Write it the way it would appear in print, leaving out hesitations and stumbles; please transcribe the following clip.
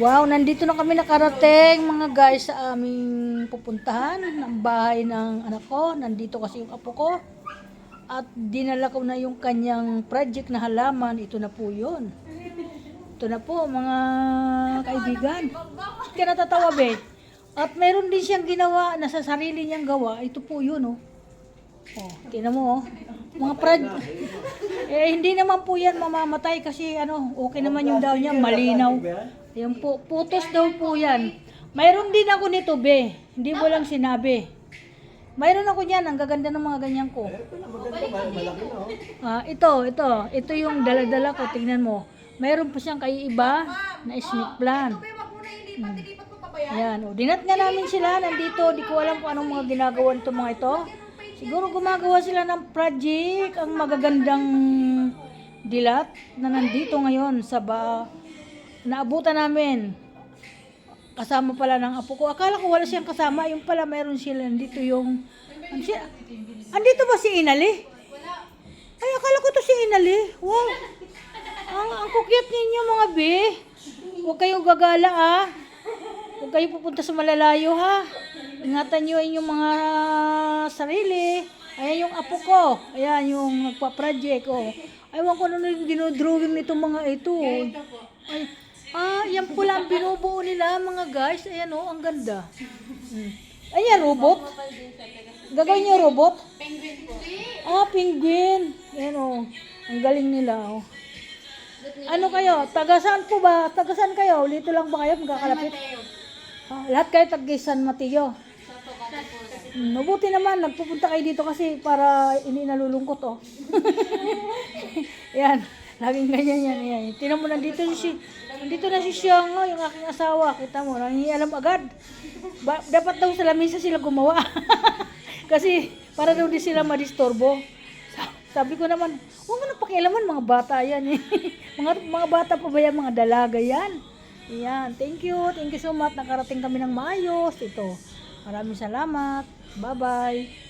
Wow, nandito na kami nakarating mga guys sa aming pupuntahan ng bahay ng anak ko. Nandito kasi yung apo ko. At dinala ko na yung kanyang project na halaman. Ito na po yun. Ito na po mga kaibigan. Kaya natatawa be. At meron din siyang ginawa na sa sarili niyang gawa. Ito po yun oh. Oh, tingnan mo oh. Mga hindi naman po yan mamamatay kasi okay naman yung daw niya, malinaw. Ayun po, putos daw po yan. Mayroon din ako nito be. Hindi mo lang sinabi. Mayroon ako niyan, ang gaganda ng mga ganyan ko. Ito yung dala-dala ko, tingnan mo. Mayroon pa siyang kaiiba na snake plant. Ayan, dinat nga namin sila, nandito, di ko alam kung anong mga ginagawa nito mga ito. Siguro gumagawa sila ng project, ang magagandang dilat na nandito ngayon sa naabutan namin. Kasama pala ng apo ko. Akala ko wala siyang kasama, yung pala meron sila. Nandito yung... Andito ba si Inali? Ay, akala ko to si Inali. Wow. Ang kukyat ninyo mga be. Huwag kayong gagala ah. Huwag kayo pupunta sa malalayo ha. Ingatan nyo inyong mga sarili. Ayan yung apo ko. Ayan yung nagpa-project. Oh. Aywan ko na yung dinodrawing nito mga ito. Ay, yan pula ang binubuo nila mga guys. Ayan oh, ang ganda. Ayan, robot. Gagawin niyo robot? Penguin po. Penguin. Ayan oh. Ang galing nila oh. Ano kayo? Tagasan po ba? Tagasan kayo? Dito lang ba kayo magkakalapit? Lahat kayo tag San Mateo. Mabuti naman, nagpupunta kayo dito kasi para hindi nalulungkot oh. Yan, laging ganyan yan. Yan. Tingnan mo, nandito na si Siyang, yung aking asawa. Kita mo, nangingialam agad. Dapat daw sa lamisa sila gumawa. Kasi para daw di sila madistorbo. Sabi ko naman, huwag mo na pakialaman, mga bata yan eh. mga bata pa ba yan, mga dalaga yan. Ayan, thank you so much. Nakarating kami ng maayos. Ito, maraming salamat. Bye-bye.